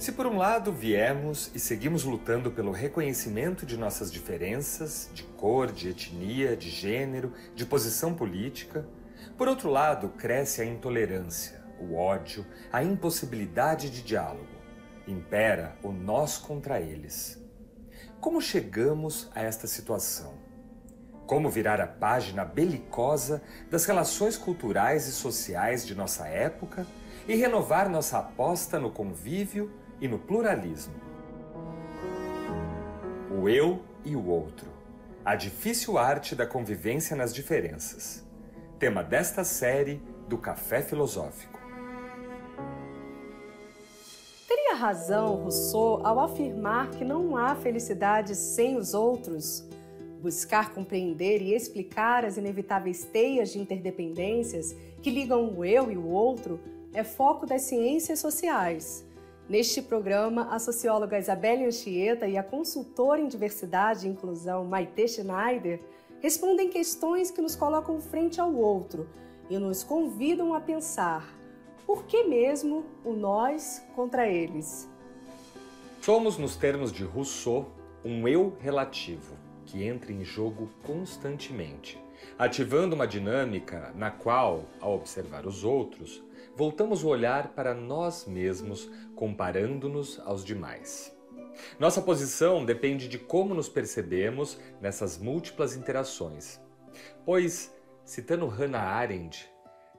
Se por um lado viemos e seguimos lutando pelo reconhecimento de nossas diferenças, de cor, de etnia, de gênero, de posição política, por outro lado cresce a intolerância, o ódio, a impossibilidade de diálogo. Impera o nós contra eles. Como chegamos a esta situação? Como virar a página belicosa das relações culturais e sociais de nossa época e renovar nossa aposta no convívio e no pluralismo? O eu e o outro. A difícil arte da convivência nas diferenças. Tema desta série do Café Filosófico. Teria razão Rousseau ao afirmar que não há felicidade sem os outros? Buscar compreender e explicar as inevitáveis teias de interdependências que ligam o eu e o outro é foco das ciências sociais. Neste programa, a socióloga Isabelle Anchieta e a consultora em diversidade e inclusão Maite Schneider respondem questões que nos colocam frente ao outro e nos convidam a pensar por que mesmo o nós contra eles. Somos, nos termos de Rousseau, um eu relativo que entra em jogo constantemente, ativando uma dinâmica na qual, ao observar os outros, voltamos o olhar para nós mesmos, comparando-nos aos demais. Nossa posição depende de como nos percebemos nessas múltiplas interações. Pois, citando Hannah Arendt,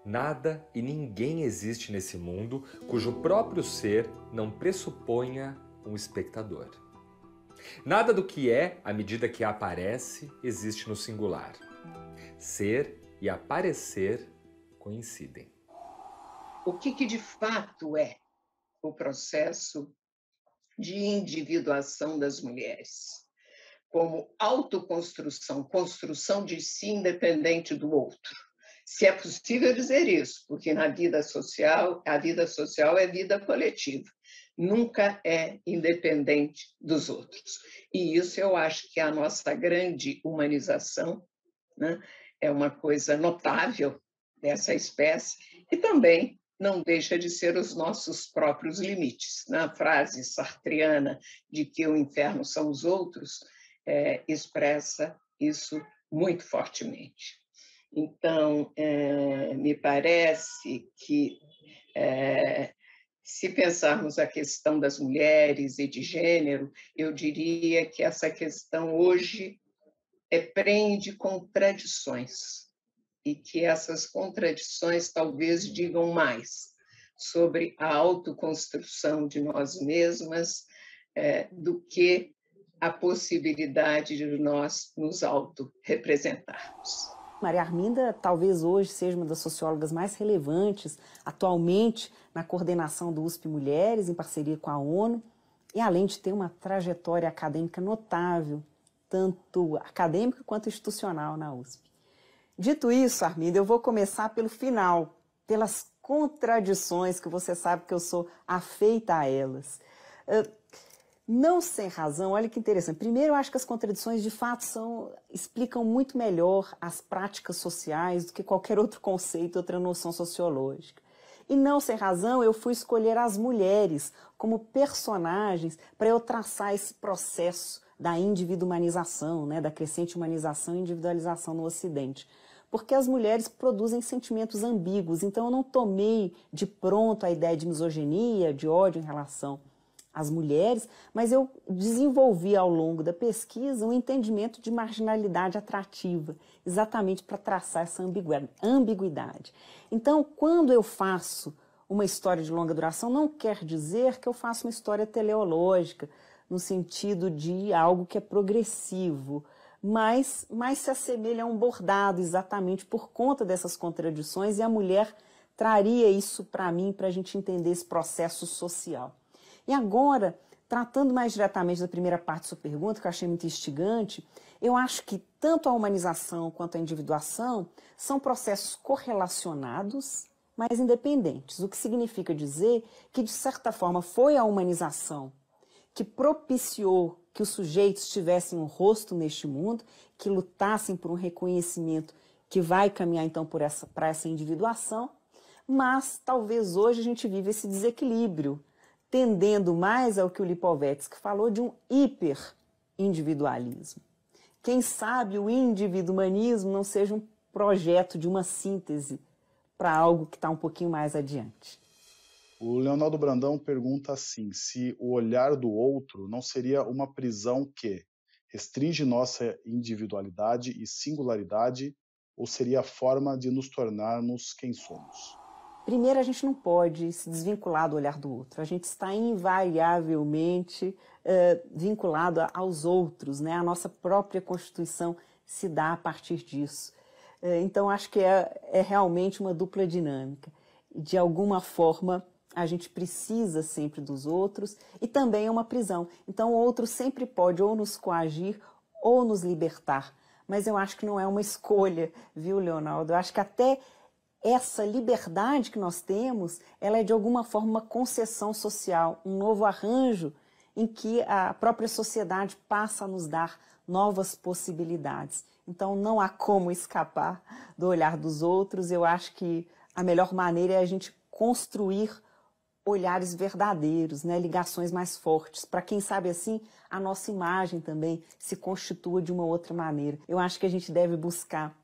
nada e ninguém existe nesse mundo cujo próprio ser não pressuponha um espectador. Nada do que é, à medida que aparece, existe no singular. Ser e aparecer coincidem. O que de fato é o processo de individuação das mulheres? Como autoconstrução, construção de si independente do outro. Se é possível dizer isso, porque na vida social, a vida social é vida coletiva. Nunca é independente dos outros. E isso eu acho que é a nossa grande humanização, né? É uma coisa notável dessa espécie e também não deixa de ser os nossos próprios limites. Na frase sartreana de que o inferno são os outros, expressa isso muito fortemente. Então, me parece que se pensarmos a questão das mulheres e de gênero, eu diria que essa questão hoje prende contradições e que essas contradições talvez digam mais sobre a autoconstrução de nós mesmas do que a possibilidade de nós nos autorrepresentarmos. Maria Arminda talvez hoje seja uma das sociólogas mais relevantes atualmente na coordenação do USP Mulheres, em parceria com a ONU, e além de ter uma trajetória acadêmica notável, tanto acadêmica quanto institucional na USP. Dito isso, Arminda, eu vou começar pelo final, pelas contradições que você sabe que eu sou afeita a elas. Não sem razão, olha que interessante. Primeiro, eu acho que as contradições, de fato, explicam muito melhor as práticas sociais do que qualquer outro conceito, outra noção sociológica. E não sem razão, eu fui escolher as mulheres como personagens para eu traçar esse processo da individualização, né, da crescente humanização e individualização no Ocidente. Porque as mulheres produzem sentimentos ambíguos, então eu não tomei de pronto a ideia de misoginia, de ódio em relação às mulheres, mas eu desenvolvi ao longo da pesquisa um entendimento de marginalidade atrativa, exatamente para traçar essa ambiguidade. Então, quando eu faço uma história de longa duração, não quer dizer que eu faço uma história teleológica, no sentido de algo que é progressivo, mas se assemelha a um bordado, exatamente por conta dessas contradições, e a mulher traria isso para mim, para a gente entender esse processo social. E agora, tratando mais diretamente da primeira parte da sua pergunta, que eu achei muito instigante, eu acho que tanto a humanização quanto a individuação são processos correlacionados, mas independentes, o que significa dizer que, de certa forma, foi a humanização que propiciou que os sujeitos tivessem um rosto neste mundo, que lutassem por um reconhecimento que vai caminhar, então, para essa individuação, mas talvez hoje a gente vive esse desequilíbrio tendendo mais ao que o Lipovetsky falou de um hiperindividualismo. Quem sabe o individualismo não seja um projeto de uma síntese para algo que está um pouquinho mais adiante. O Leonardo Brandão pergunta assim, se o olhar do outro não seria uma prisão que restringe nossa individualidade e singularidade, ou seria a forma de nos tornarmos quem somos? Primeiro, a gente não pode se desvincular do olhar do outro. A gente está invariavelmente vinculado aos outros, né? A nossa própria Constituição se dá a partir disso. Então, acho que é realmente uma dupla dinâmica. De alguma forma, a gente precisa sempre dos outros e também é uma prisão. Então, o outro sempre pode ou nos coagir ou nos libertar. Mas eu acho que não é uma escolha, viu, Leonardo? Eu acho que até essa liberdade que nós temos, ela é de alguma forma uma concessão social, um novo arranjo em que a própria sociedade passa a nos dar novas possibilidades. Então não há como escapar do olhar dos outros. Eu acho que a melhor maneira é a gente construir olhares verdadeiros, né? Ligações mais fortes, para quem sabe assim a nossa imagem também se constitua de uma outra maneira. Eu acho que a gente deve buscar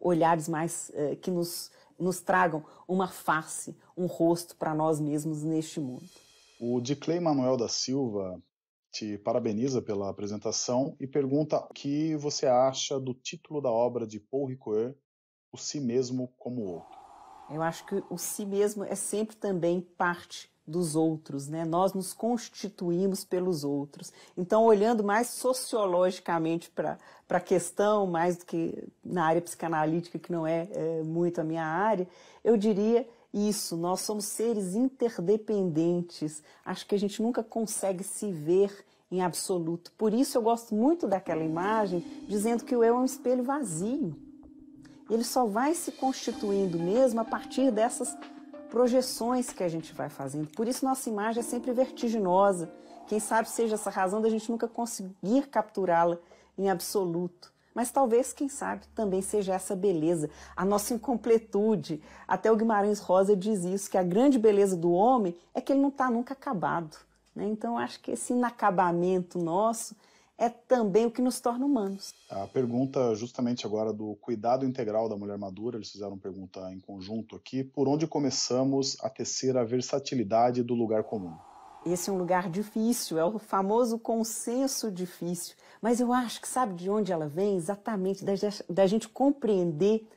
olhares mais que nos tragam uma face, um rosto para nós mesmos neste mundo. O Diclei Manuel da Silva te parabeniza pela apresentação e pergunta o que você acha do título da obra de Paul Ricoeur, O Si Mesmo como o Outro. Eu acho que o si mesmo é sempre também parte dos outros, né? Nós nos constituímos pelos outros. Então, olhando mais sociologicamente para a questão, mais do que na área psicanalítica, que não é muito a minha área, eu diria isso, nós somos seres interdependentes. Acho que a gente nunca consegue se ver em absoluto. Por isso eu gosto muito daquela imagem dizendo que o eu é um espelho vazio. Ele só vai se constituindo mesmo a partir dessas projeções que a gente vai fazendo. Por isso nossa imagem é sempre vertiginosa. Quem sabe seja essa razão da gente nunca conseguir capturá-la em absoluto. Mas talvez, quem sabe, também seja essa beleza, a nossa incompletude. Até o Guimarães Rosa diz isso, que a grande beleza do homem é que ele não está nunca acabado, né? Então acho que esse inacabamento nosso é também o que nos torna humanos. A pergunta justamente agora do cuidado integral da mulher madura, eles fizeram uma pergunta em conjunto aqui, por onde começamos a tecer a versatilidade do lugar comum? Esse é um lugar difícil, é o famoso consenso difícil, mas eu acho que sabe de onde ela vem? Exatamente da gente compreender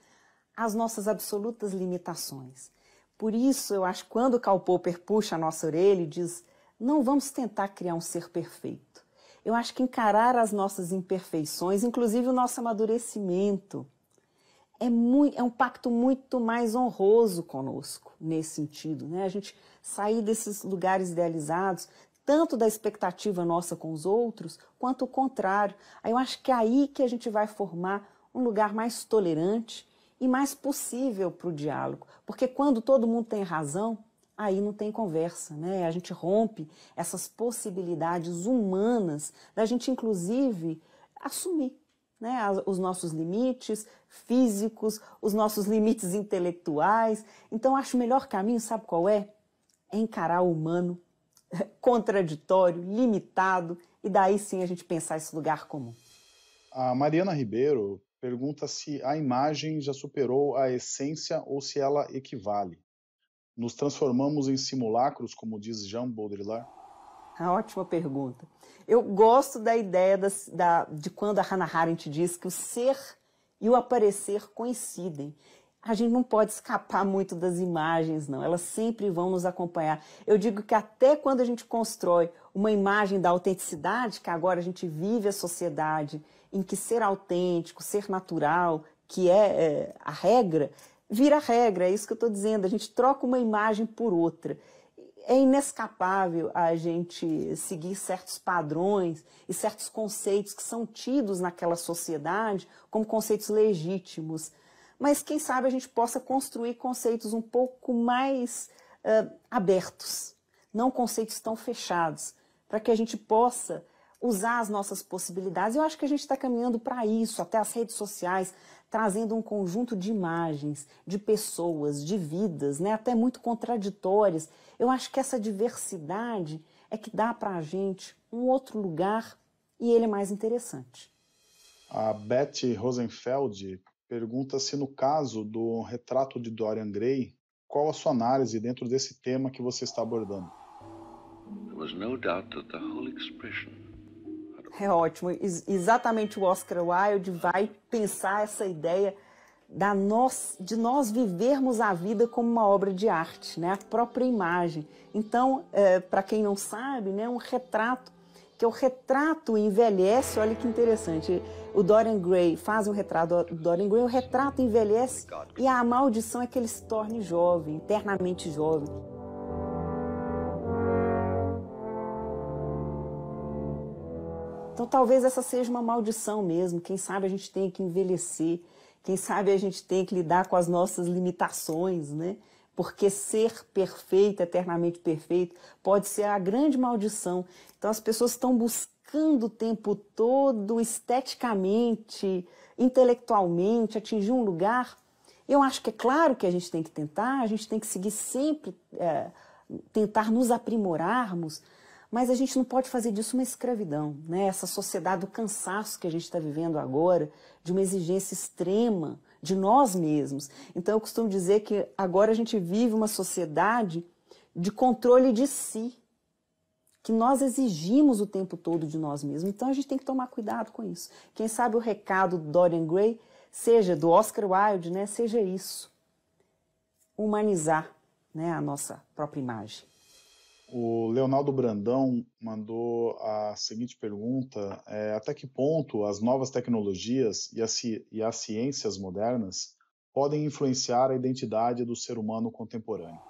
as nossas absolutas limitações. Por isso eu acho que quando Karl Popper puxa a nossa orelha e diz, não vamos tentar criar um ser perfeito. Eu acho que encarar as nossas imperfeições, inclusive o nosso amadurecimento, é um pacto muito mais honroso conosco, nesse sentido, né? A gente sair desses lugares idealizados, tanto da expectativa nossa com os outros, quanto o contrário. Aí eu acho que é aí que a gente vai formar um lugar mais tolerante e mais possível para o diálogo. Porque quando todo mundo tem razão, aí não tem conversa, né? A gente rompe essas possibilidades humanas da gente, inclusive, assumir, né, os nossos limites físicos, os nossos limites intelectuais. Então, acho o melhor caminho, sabe qual é? É encarar o humano contraditório, limitado, e daí sim a gente pensar esse lugar comum. A Mariana Ribeiro pergunta se a imagem já superou a essência ou se ela equivale. Nos transformamos em simulacros, como diz Jean Baudrillard? Ótima pergunta. Eu gosto da ideia de quando a Hannah Arendt diz que o ser e o aparecer coincidem. A gente não pode escapar muito das imagens, não. Elas sempre vão nos acompanhar. Eu digo que até quando a gente constrói uma imagem da autenticidade, que agora a gente vive a sociedade em que ser autêntico, ser natural, que é a regra, vira regra, é isso que eu estou dizendo. A gente troca uma imagem por outra. É inescapável a gente seguir certos padrões e certos conceitos que são tidos naquela sociedade como conceitos legítimos. Mas quem sabe a gente possa construir conceitos um pouco mais abertos, não conceitos tão fechados, para que a gente possa usar as nossas possibilidades. Eu acho que a gente está caminhando para isso, até as redes sociais, trazendo um conjunto de imagens, de pessoas, de vidas, né, até muito contraditórias. Eu acho que essa diversidade é que dá para a gente um outro lugar e ele é mais interessante. A Betty Rosenfeld pergunta se no caso do retrato de Dorian Gray, qual a sua análise dentro desse tema que você está abordando? There was no doubt that the whole expression. É ótimo. Exatamente, o Oscar Wilde vai pensar essa ideia de nós vivermos a vida como uma obra de arte, né? A própria imagem. Então, para quem não sabe, né, um retrato, que o retrato envelhece, olha que interessante, o Dorian Gray faz um retrato do Dorian Gray, o retrato envelhece e a maldição é que ele se torne jovem, eternamente jovem. Então talvez essa seja uma maldição mesmo, quem sabe a gente tem que envelhecer, quem sabe a gente tem que lidar com as nossas limitações, né? Porque ser perfeito, eternamente perfeito, pode ser a grande maldição. Então as pessoas estão buscando o tempo todo, esteticamente, intelectualmente, atingir um lugar. Eu acho que é claro que a gente tem que tentar, a gente tem que seguir sempre, tentar nos aprimorarmos, mas a gente não pode fazer disso uma escravidão, né? Essa sociedade do cansaço que a gente está vivendo agora, de uma exigência extrema de nós mesmos. Então eu costumo dizer que agora a gente vive uma sociedade de controle de si, que nós exigimos o tempo todo de nós mesmos. Então a gente tem que tomar cuidado com isso. Quem sabe o recado do Dorian Gray, seja do Oscar Wilde, né, seja isso, humanizar, né, a nossa própria imagem. O Leonardo Brandão mandou a seguinte pergunta: até que ponto as novas tecnologias e as ciências modernas podem influenciar a identidade do ser humano contemporâneo?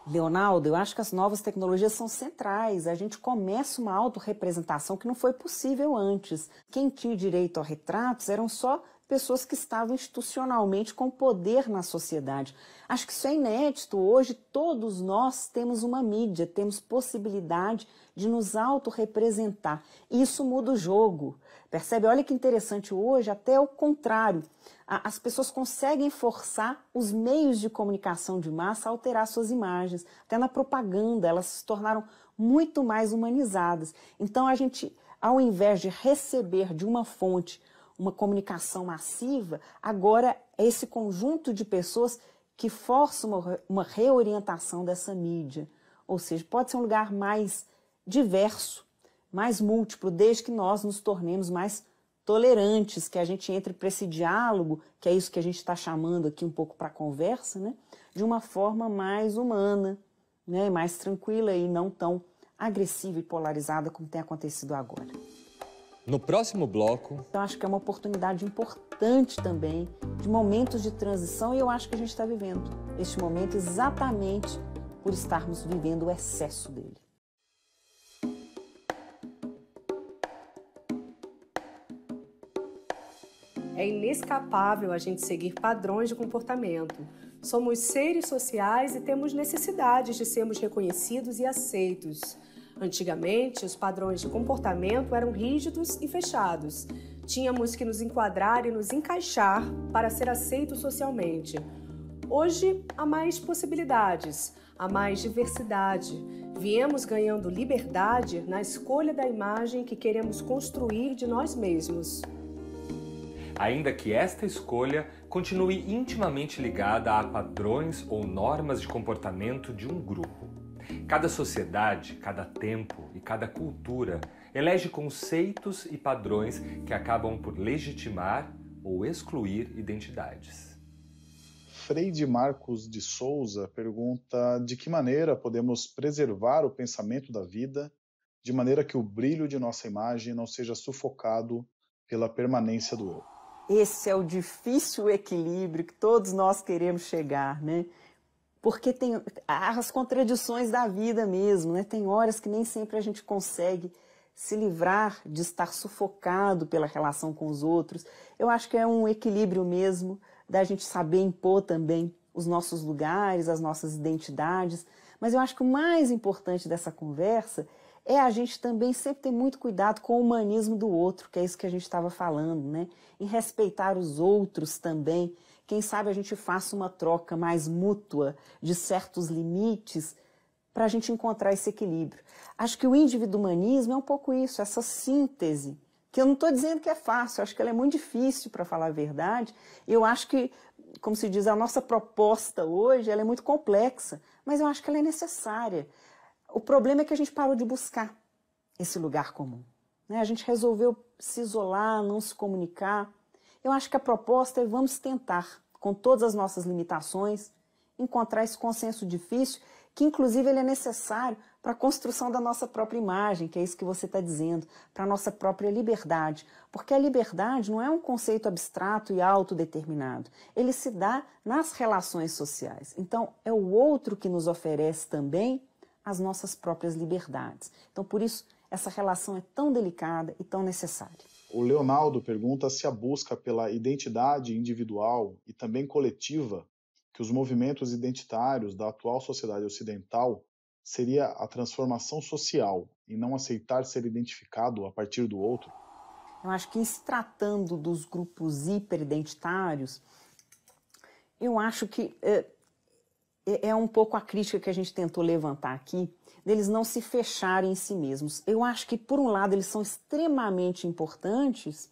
Leonardo, eu acho que as novas tecnologias são centrais. A gente começa uma autorrepresentação que não foi possível antes. Quem tinha direito a retratos eram só pessoas que estavam institucionalmente com poder na sociedade. Acho que isso é inédito. Hoje todos nós temos uma mídia, temos possibilidade de nos autorrepresentar. Isso muda o jogo. Percebe? Olha que interessante, hoje até o contrário. As pessoas conseguem forçar os meios de comunicação de massa a alterar suas imagens. Até na propaganda, elas se tornaram muito mais humanizadas. Então a gente, ao invés de receber de uma fonte uma comunicação massiva, agora é esse conjunto de pessoas que força uma reorientação dessa mídia. Ou seja, pode ser um lugar mais diverso, mais múltiplo, desde que nós nos tornemos mais tolerantes, que a gente entre para esse diálogo, que é isso que a gente está chamando aqui um pouco para a conversa, né? De uma forma mais humana, né? Mais tranquila e não tão agressiva e polarizada como tem acontecido agora. No próximo bloco... Eu acho que é uma oportunidade importante também de momentos de transição e eu acho que a gente está vivendo este momento exatamente por estarmos vivendo o excesso dele. É inescapável a gente seguir padrões de comportamento. Somos seres sociais e temos necessidades de sermos reconhecidos e aceitos. Antigamente, os padrões de comportamento eram rígidos e fechados. Tínhamos que nos enquadrar e nos encaixar para ser aceitos socialmente. Hoje, há mais possibilidades, há mais diversidade. Viemos ganhando liberdade na escolha da imagem que queremos construir de nós mesmos. Ainda que esta escolha continue intimamente ligada a padrões ou normas de comportamento de um grupo. Cada sociedade, cada tempo e cada cultura elege conceitos e padrões que acabam por legitimar ou excluir identidades. Freide Marcos de Souza pergunta de que maneira podemos preservar o pensamento da vida de maneira que o brilho de nossa imagem não seja sufocado pela permanência do eu. Esse é o difícil equilíbrio que todos nós queremos chegar, né? Porque tem as contradições da vida mesmo, né? Tem horas que nem sempre a gente consegue se livrar de estar sufocado pela relação com os outros. Eu acho que é um equilíbrio mesmo da gente saber impor também os nossos lugares, as nossas identidades. Mas eu acho que o mais importante dessa conversa é a gente também sempre ter muito cuidado com o humanismo do outro, que é isso que a gente estava falando, né? Em respeitar os outros também. Quem sabe a gente faça uma troca mais mútua de certos limites para a gente encontrar esse equilíbrio. Acho que o individualismo é um pouco isso, essa síntese, que eu não estou dizendo que é fácil, acho que ela é muito difícil, para falar a verdade. Eu acho que, como se diz, a nossa proposta hoje ela é muito complexa, mas eu acho que ela é necessária. O problema é que a gente parou de buscar esse lugar comum, né? A gente resolveu se isolar, não se comunicar. Eu acho que a proposta é vamos tentar, com todas as nossas limitações, encontrar esse consenso difícil, que inclusive ele é necessário para a construção da nossa própria imagem, que é isso que você está dizendo, para a nossa própria liberdade. Porque a liberdade não é um conceito abstrato e autodeterminado. Ele se dá nas relações sociais. Então, é o outro que nos oferece também as nossas próprias liberdades. Então, por isso, essa relação é tão delicada e tão necessária. O Leonardo pergunta se a busca pela identidade individual e também coletiva que os movimentos identitários da atual sociedade ocidental seria a transformação social e não aceitar ser identificado a partir do outro? Eu acho que, em se tratando dos grupos hiperidentitários, eu acho que é um pouco a crítica que a gente tentou levantar aqui, deles não se fecharem em si mesmos. Eu acho que, por um lado, eles são extremamente importantes,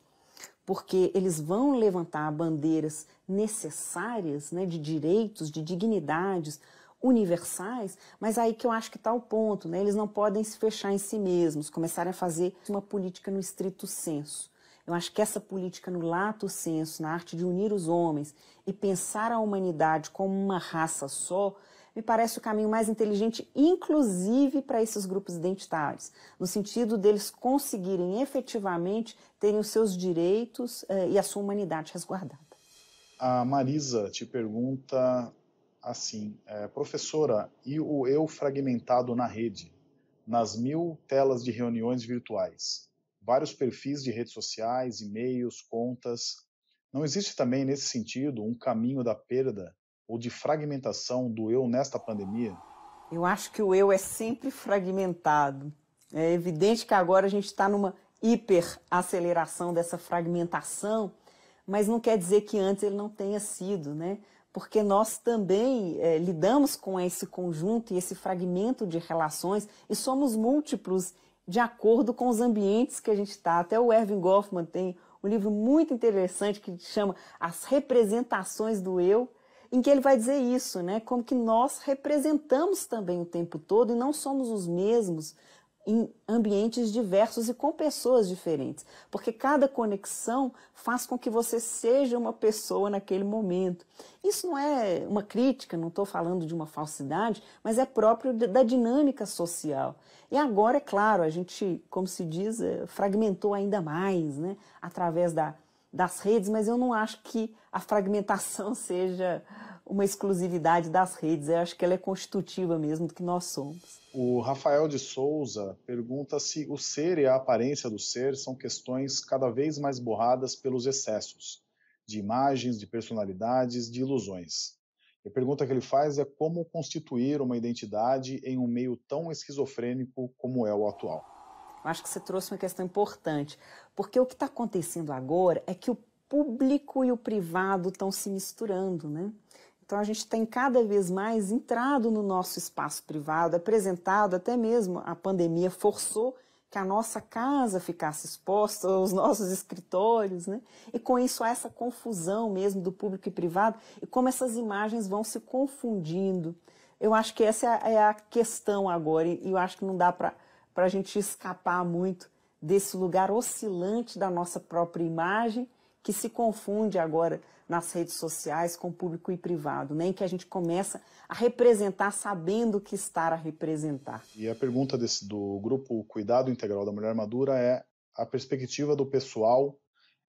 porque eles vão levantar bandeiras necessárias, né, de direitos, de dignidades universais, mas aí que eu acho que está o ponto, né? Eles não podem se fechar em si mesmos, começarem a fazer uma política no estrito senso. Eu acho que essa política no lato senso, na arte de unir os homens e pensar a humanidade como uma raça só, me parece o caminho mais inteligente, inclusive para esses grupos identitários, no sentido deles conseguirem efetivamente terem os seus direitos e a sua humanidade resguardada. A Marisa te pergunta assim, professora, e o eu fragmentado na rede, nas 1000 telas de reuniões virtuais, vários perfis de redes sociais, e-mails, contas, não existe também nesse sentido um caminho da perda ou de fragmentação do eu nesta pandemia? Eu acho que o eu é sempre fragmentado. É evidente que agora a gente está numa hiperaceleração dessa fragmentação, mas não quer dizer que antes ele não tenha sido, né? Porque nós também lidamos com esse conjunto e esse fragmento de relações e somos múltiplos de acordo com os ambientes que a gente está. Até o Erving Goffman tem um livro muito interessante que chama As Representações do Eu, em que ele vai dizer isso, né? Como que nós representamos também o tempo todo e não somos os mesmos em ambientes diversos e com pessoas diferentes, porque cada conexão faz com que você seja uma pessoa naquele momento. Isso não é uma crítica, não estou falando de uma falsidade, mas é próprio da dinâmica social. E agora, é claro, a gente, como se diz, fragmentou ainda mais, né, através das redes, mas eu não acho que a fragmentação seja uma exclusividade das redes, eu acho que ela é constitutiva mesmo do que nós somos. O Rafael de Souza pergunta se o ser e a aparência do ser são questões cada vez mais borradas pelos excessos de imagens, de personalidades, de ilusões. E a pergunta que ele faz é como constituir uma identidade em um meio tão esquizofrênico como é o atual. Eu acho que você trouxe uma questão importante, porque o que está acontecendo agora é que o público e o privado estão se misturando, né? Então, a gente tem cada vez mais entrado no nosso espaço privado, apresentado, até mesmo a pandemia forçou que a nossa casa ficasse exposta, os nossos escritórios, né? E com isso há essa confusão mesmo do público e privado e como essas imagens vão se confundindo. Eu acho que essa é a questão agora e eu acho que não dá para a gente escapar muito desse lugar oscilante da nossa própria imagem que se confunde agora nas redes sociais com público e privado, né? Em que a gente começa a representar sabendo o que está a representar. E a pergunta do grupo Cuidado Integral da Mulher Madura é: a perspectiva do pessoal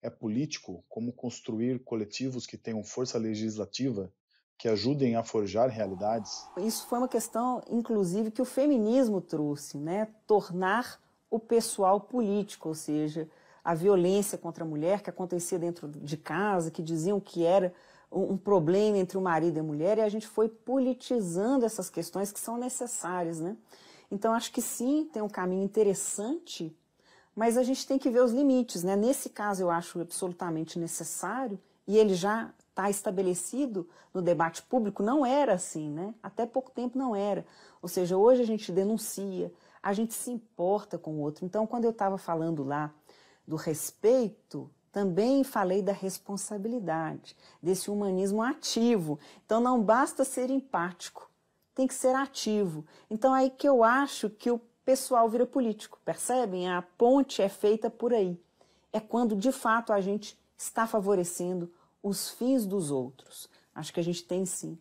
é político? Como construir coletivos que tenham força legislativa, que ajudem a forjar realidades? Isso foi uma questão, inclusive, que o feminismo trouxe, né? Tornar o pessoal político, ou seja, a violência contra a mulher que acontecia dentro de casa, que diziam que era um problema entre o marido e a mulher, e a gente foi politizando essas questões que são necessárias, né? Então, acho que sim, tem um caminho interessante, mas a gente tem que ver os limites, né? Nesse caso, eu acho absolutamente necessário, e ele já está estabelecido no debate público, não era assim, né? Até pouco tempo não era. Ou seja, hoje a gente denuncia, a gente se importa com o outro. Então, quando eu estava falando lá do respeito, também falei da responsabilidade, desse humanismo ativo. Então, não basta ser empático, tem que ser ativo. Então, aí que eu acho que o pessoal vira político, percebem? A ponte é feita por aí. É quando, de fato, a gente está favorecendo os fins dos outros. Acho que a gente tem, sim,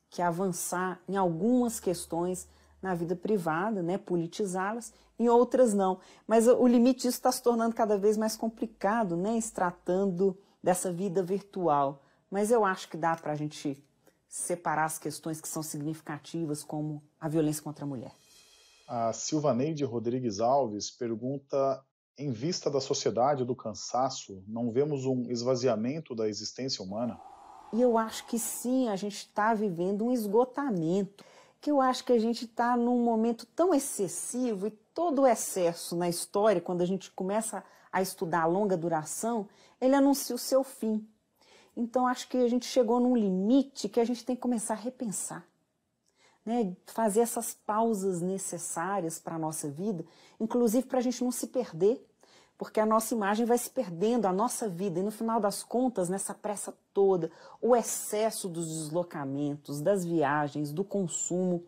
que avançar em algumas questões na vida privada, né, politizá-las, em outras não. Mas o limite disso está se tornando cada vez mais complicado, né, se tratando dessa vida virtual. Mas eu acho que dá para a gente separar as questões que são significativas, como a violência contra a mulher. A Silvaneide Rodrigues Alves pergunta: em vista da sociedade do cansaço, não vemos um esvaziamento da existência humana? E eu acho que sim, a gente está vivendo um esgotamento, que eu acho que a gente está num momento tão excessivo, e todo o excesso na história, quando a gente começa a estudar a longa duração, ele anuncia o seu fim. Então acho que a gente chegou num limite que a gente tem que começar a repensar, né? Fazer essas pausas necessárias para a nossa vida, inclusive para a gente não se perder, porque a nossa imagem vai se perdendo, a nossa vida, e no final das contas, nessa pressa toda, o excesso dos deslocamentos, das viagens, do consumo,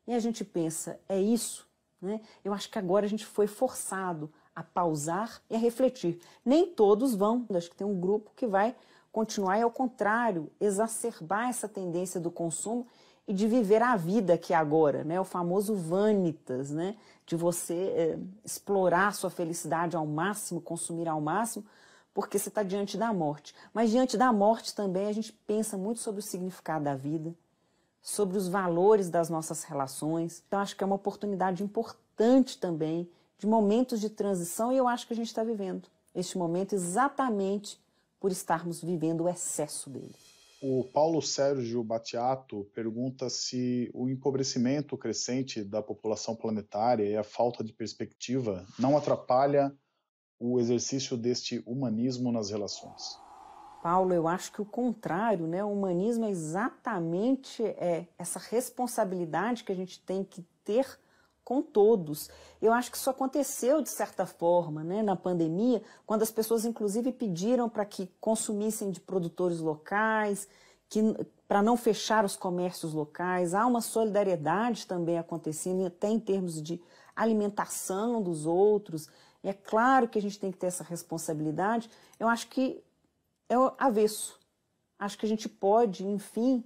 e a gente pensa, é isso, né? Eu acho que agora a gente foi forçado a pausar e a refletir. Nem todos vão, acho que tem um grupo que vai continuar e, ao contrário, exacerbar essa tendência do consumo e de viver a vida aqui agora, né? O famoso vanitas, né? De você explorar a sua felicidade ao máximo, consumir ao máximo, porque você está diante da morte. Mas diante da morte também a gente pensa muito sobre o significado da vida, sobre os valores das nossas relações. Então acho que é uma oportunidade importante também de momentos de transição, e eu acho que a gente está vivendo este momento exatamente por estarmos vivendo o excesso dele. O Paulo Sérgio Battiato pergunta se o empobrecimento crescente da população planetária e a falta de perspectiva não atrapalha o exercício deste humanismo nas relações. Paulo, eu acho que o contrário, né? O humanismo é exatamente essa responsabilidade que a gente tem que ter com todos. Eu acho que isso aconteceu de certa forma, né, na pandemia, quando as pessoas inclusive pediram para que consumissem de produtores locais, para não fechar os comércios locais. Há uma solidariedade também acontecendo, até em termos de alimentação dos outros. E é claro que a gente tem que ter essa responsabilidade. Eu acho que é o avesso. Acho que a gente pode, enfim,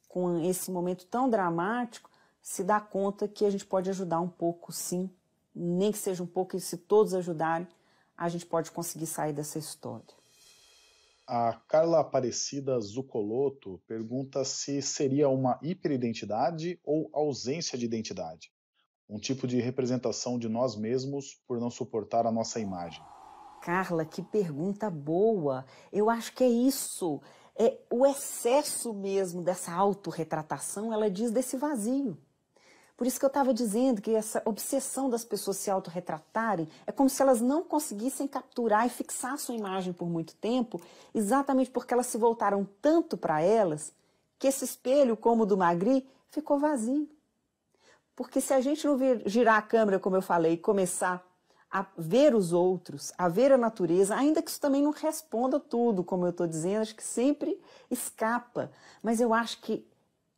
com esse momento tão dramático, se dar conta que a gente pode ajudar um pouco, sim, nem que seja um pouco, e se todos ajudarem, a gente pode conseguir sair dessa história. A Carla Aparecida Zucoloto pergunta se seria uma hiperidentidade ou ausência de identidade, um tipo de representação de nós mesmos por não suportar a nossa imagem. Carla, que pergunta boa! Eu acho que é isso, é o excesso mesmo dessa autorretratação, ela diz desse vazio. Por isso que eu estava dizendo que essa obsessão das pessoas se autorretratarem é como se elas não conseguissem capturar e fixar a sua imagem por muito tempo, exatamente porque elas se voltaram tanto para elas, que esse espelho, como o do Magritte, ficou vazio. Porque se a gente não girar a câmera, como eu falei, e começar a ver os outros, a ver a natureza, ainda que isso também não responda tudo, como eu estou dizendo, acho que sempre escapa. Mas eu acho que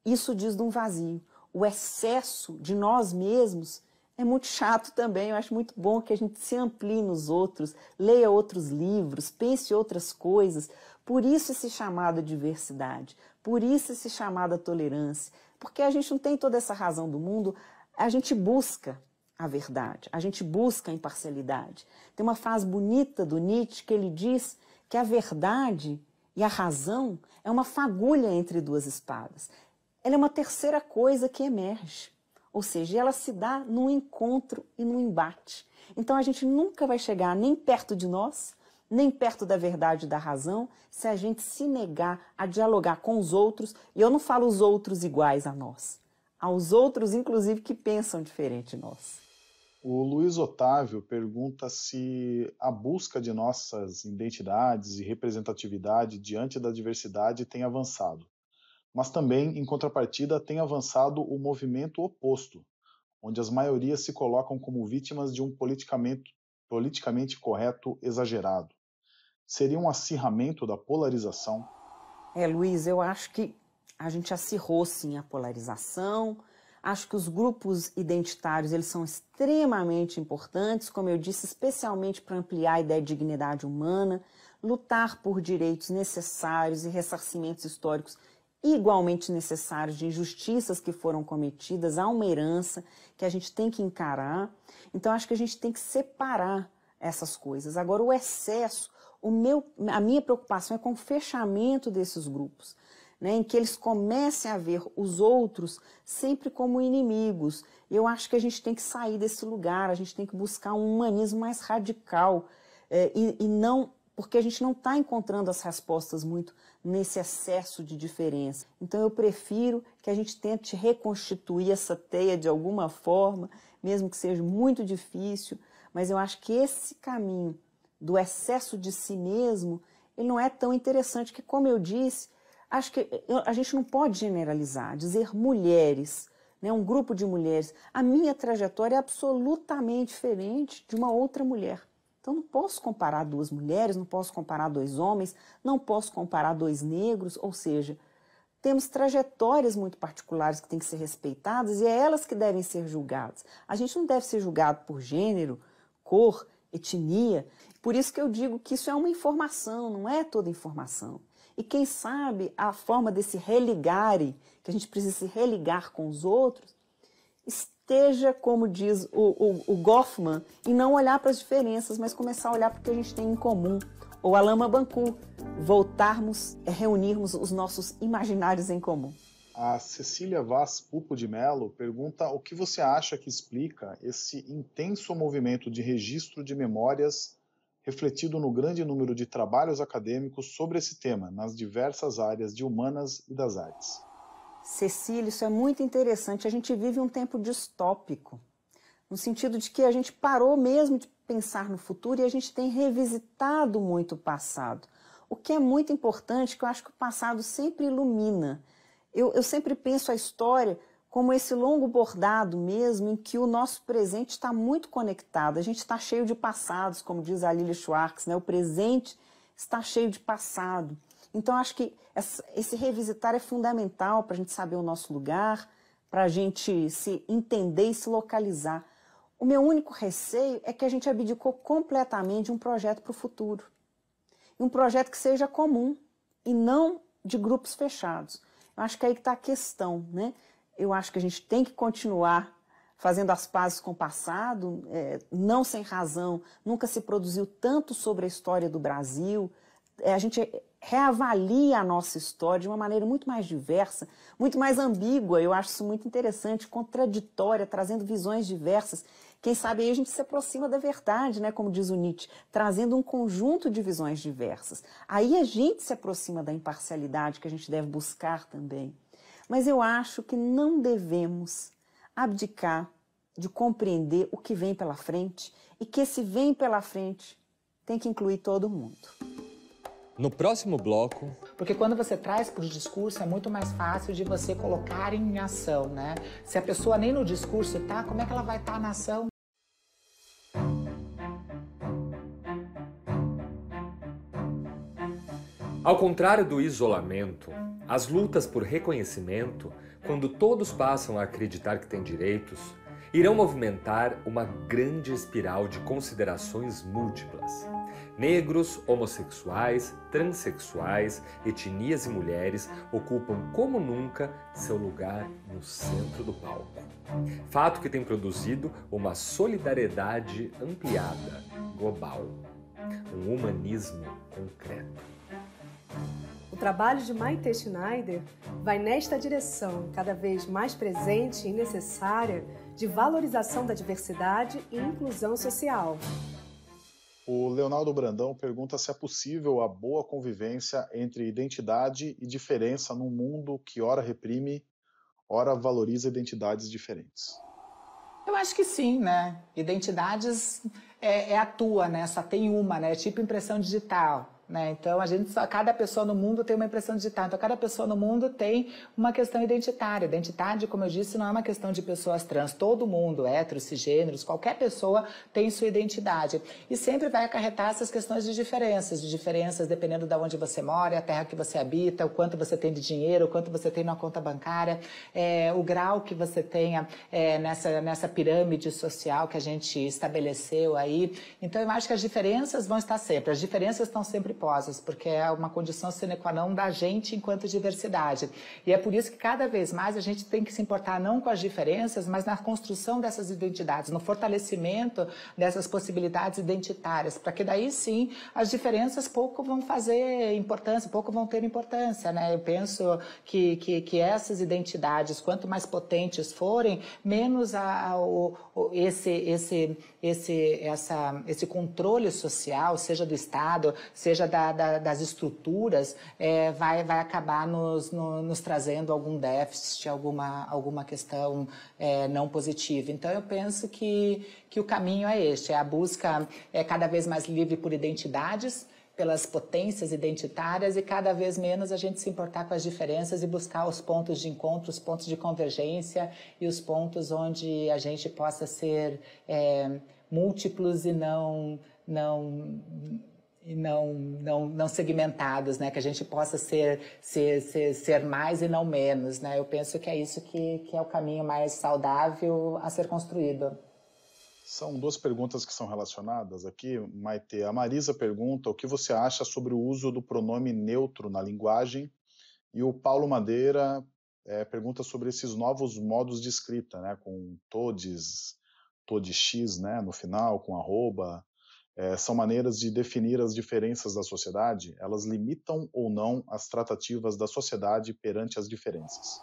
isso diz de um vazio. O excesso de nós mesmos é muito chato também. Eu acho muito bom que a gente se amplie nos outros, leia outros livros, pense outras coisas. Por isso esse chamado diversidade, por isso esse chamado tolerância, porque a gente não tem toda essa razão do mundo, a gente busca a verdade, a gente busca a imparcialidade. Tem uma frase bonita do Nietzsche que ele diz que a verdade e a razão é uma fagulha entre duas espadas. Ela é uma terceira coisa que emerge, ou seja, ela se dá num encontro e num embate. Então a gente nunca vai chegar nem perto de nós, nem perto da verdade e da razão, se a gente se negar a dialogar com os outros, e eu não falo os outros iguais a nós, aos outros, inclusive, que pensam diferente de nós. O Luiz Otávio pergunta se a busca de nossas identidades e representatividade diante da diversidade tem avançado, mas também, em contrapartida, tem avançado o movimento oposto, onde as maiorias se colocam como vítimas de um politicamente correto exagerado. Seria um acirramento da polarização? Luiz, eu acho que a gente acirrou, sim, a polarização. Acho que os grupos identitários eles são extremamente importantes, como eu disse, especialmente para ampliar a ideia de dignidade humana, lutar por direitos necessários e ressarcimentos históricos igualmente necessários de injustiças que foram cometidas. Há uma herança que a gente tem que encarar. Então, acho que a gente tem que separar essas coisas. Agora, o excesso, a minha preocupação é com o fechamento desses grupos, né, em que eles comecem a ver os outros sempre como inimigos. Eu acho que a gente tem que sair desse lugar, a gente tem que buscar um humanismo mais radical, e não, porque a gente não está encontrando as respostas muito nesse excesso de diferença. Então eu prefiro que a gente tente reconstituir essa teia de alguma forma, mesmo que seja muito difícil, mas eu acho que esse caminho do excesso de si mesmo, ele não é tão interessante, que, como eu disse, acho que a gente não pode generalizar, dizer mulheres, né, um grupo de mulheres. A minha trajetória é absolutamente diferente de uma outra mulher. Então não posso comparar duas mulheres, não posso comparar dois homens, não posso comparar dois negros, ou seja, temos trajetórias muito particulares que têm que ser respeitadas e é elas que devem ser julgadas. A gente não deve ser julgado por gênero, cor, etnia. Por isso que eu digo que isso é uma informação, não é toda informação. E quem sabe a forma desse religare, que a gente precisa se religar com os outros, esteja, como diz o Goffman, e não olhar para as diferenças, mas começar a olhar para o que a gente tem em comum. Ou Alain Bancu, voltarmos, reunirmos os nossos imaginários em comum. A Cecília Vaz Pupo de Mello pergunta o que você acha que explica esse intenso movimento de registro de memórias refletido no grande número de trabalhos acadêmicos sobre esse tema, nas diversas áreas de humanas e das artes. Cecília, isso é muito interessante. A gente vive um tempo distópico, no sentido de que a gente parou mesmo de pensar no futuro e a gente tem revisitado muito o passado. O que é muito importante, que eu acho que o passado sempre ilumina. Eu sempre penso a história como esse longo bordado mesmo, em que o nosso presente está muito conectado. A gente está cheio de passados, como diz a Lilia Schwartz, né? O presente está cheio de passado. Então, acho que esse revisitar é fundamental para a gente saber o nosso lugar, para a gente se entender e se localizar. O meu único receio é que a gente abdicou completamente de um projeto para o futuro. Um projeto que seja comum e não de grupos fechados. Eu acho que aí que está a questão, né? Eu acho que a gente tem que continuar fazendo as pazes com o passado, não sem razão, nunca se produziu tanto sobre a história do Brasil. A gente reavalia a nossa história de uma maneira muito mais diversa, muito mais ambígua. Eu acho isso muito interessante, contraditória, trazendo visões diversas. Quem sabe aí a gente se aproxima da verdade, né? Como diz o Nietzsche, trazendo um conjunto de visões diversas. Aí a gente se aproxima da imparcialidade que a gente deve buscar também. Mas eu acho que não devemos abdicar de compreender o que vem pela frente e que esse vem pela frente tem que incluir todo mundo. No próximo bloco... Porque quando você traz para o discurso é muito mais fácil de você colocar em ação, né? Se a pessoa nem no discurso está, como é que ela vai estar na ação? Ao contrário do isolamento, as lutas por reconhecimento, quando todos passam a acreditar que têm direitos, irão movimentar uma grande espiral de considerações múltiplas. Negros, homossexuais, transexuais, etnias e mulheres ocupam como nunca seu lugar no centro do palco. Fato que tem produzido uma solidariedade ampliada, global, um humanismo concreto. O trabalho de Maite Schneider vai nesta direção, cada vez mais presente e necessária, de valorização da diversidade e inclusão social. O Leonardo Brandão pergunta se é possível a boa convivência entre identidade e diferença num mundo que ora reprime, ora valoriza identidades diferentes? Eu acho que sim, né? Identidades é a tua, né? Só tem uma, né? Tipo impressão digital. Né? Então, cada pessoa no mundo tem uma impressão digital. Então, cada pessoa no mundo tem uma questão identitária. Identidade, como eu disse, não é uma questão de pessoas trans. Todo mundo, héteros, cisgêneros, qualquer pessoa tem sua identidade. E sempre vai acarretar essas questões de diferenças dependendo de onde você mora, a terra que você habita, o quanto você tem de dinheiro, o quanto você tem na conta bancária, o grau que você tenha nessa pirâmide social que a gente estabeleceu aí. Então, eu acho que as diferenças vão estar sempre. As diferenças estão sempre porque é uma condição sine qua non da gente enquanto diversidade. E é por isso que cada vez mais a gente tem que se importar não com as diferenças, mas na construção dessas identidades, no fortalecimento dessas possibilidades identitárias, para que daí sim as diferenças pouco vão fazer importância, pouco vão ter importância, né? Eu penso que essas identidades, quanto mais potentes forem, menos esse controle social, seja do Estado, seja das estruturas, vai acabar nos trazendo algum déficit, alguma questão não positiva. Então, eu penso que o caminho é este, é a busca cada vez mais livre por identidades, pelas potências identitárias e cada vez menos a gente se importar com as diferenças e buscar os pontos de encontro, os pontos de convergência e os pontos onde a gente possa ser múltiplos e não segmentados, né? Que a gente possa ser mais e não menos, né? Eu penso que é isso que é o caminho mais saudável a ser construído. São duas perguntas que são relacionadas aqui, Maite. A Marisa pergunta o que você acha sobre o uso do pronome neutro na linguagem, e o Paulo Madeira pergunta sobre esses novos modos de escrita, né? Com todes, todix, né? No final, com arroba. São maneiras de definir as diferenças da sociedade? Elas limitam ou não as tratativas da sociedade perante as diferenças?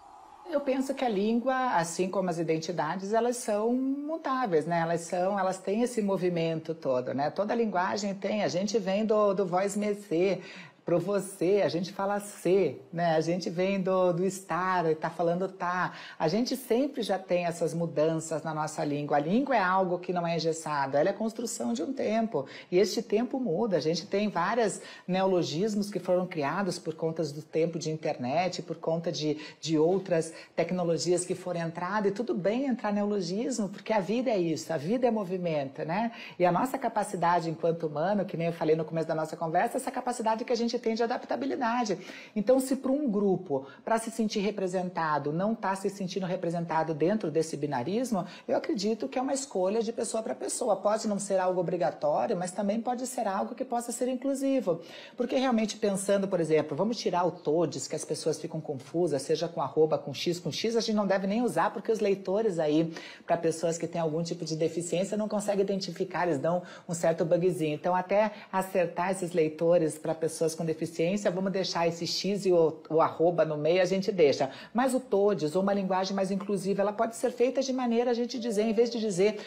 Eu penso que a língua, assim como as identidades, elas são mutáveis, né? Elas têm esse movimento todo, né? Toda linguagem tem, a gente vem do voz messer, pro você, a gente fala ser, né? A gente vem do estar, tá falando tá. A gente sempre já tem essas mudanças na nossa língua. A língua é algo que não é engessado, ela é construção de um tempo. E este tempo muda. A gente tem vários neologismos que foram criados por conta do tempo de internet, por conta de outras tecnologias que foram entradas. E tudo bem entrar neologismo, porque a vida é isso, a vida é movimento, né? E a nossa capacidade enquanto humano, que nem eu falei no começo da nossa conversa, essa capacidade que a gente tem de adaptabilidade. Então, se para um grupo, para se sentir representado, não está se sentindo representado dentro desse binarismo, eu acredito que é uma escolha de pessoa para pessoa. Pode não ser algo obrigatório, mas também pode ser algo que possa ser inclusivo. Porque realmente pensando, por exemplo, vamos tirar o todes, que as pessoas ficam confusas, seja com arroba, com x, a gente não deve nem usar, porque os leitores aí, para pessoas que têm algum tipo de deficiência, não conseguem identificar, eles dão um certo bugzinho. Então, até acertar esses leitores para pessoas com deficiência, vamos deixar esse x e o arroba no meio, a gente deixa. Mas o todes, ou uma linguagem mais inclusiva, ela pode ser feita de maneira a gente dizer, em vez de dizer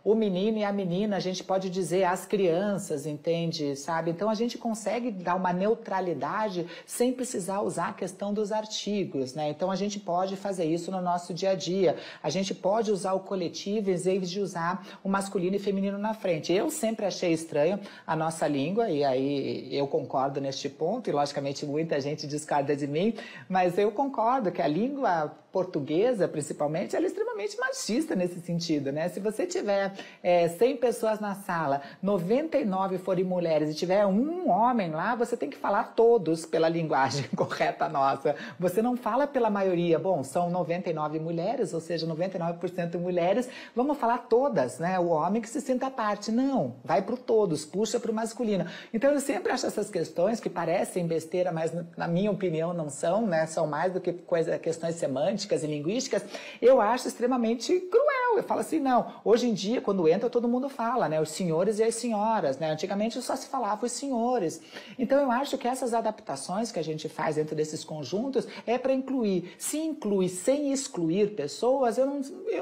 o menino e a menina, a gente pode dizer as crianças, entende? Sabe? Então a gente consegue dar uma neutralidade sem precisar usar a questão dos artigos, né? Então a gente pode fazer isso no nosso dia a dia. A gente pode usar o coletivo em vez de usar o masculino e feminino na frente. Eu sempre achei estranho a nossa língua, e aí eu concordo neste ponto, e logicamente muita gente discorda de mim, mas eu concordo que a língua portuguesa, principalmente, ela é extremamente machista nesse sentido, né? Se você tiver 100 pessoas na sala, 99 forem mulheres e tiver um homem lá, você tem que falar todos pela linguagem correta nossa. Você não fala pela maioria. Bom, são 99 mulheres, ou seja, 99% mulheres, vamos falar todas, né? O homem que se sinta à parte. Não, vai para o todos, puxa para o masculino. Então, eu sempre acho essas questões que parecem besteira, mas na minha opinião não são, né? São mais do que questões semânticas e linguísticas, eu acho extremamente cruel eu falo assim, não. Hoje em dia, quando entra, todo mundo fala, né? Os senhores e as senhoras, né? Antigamente só se falava os senhores. Então, eu acho que essas adaptações que a gente faz dentro desses conjuntos é para incluir. Se inclui sem excluir pessoas, eu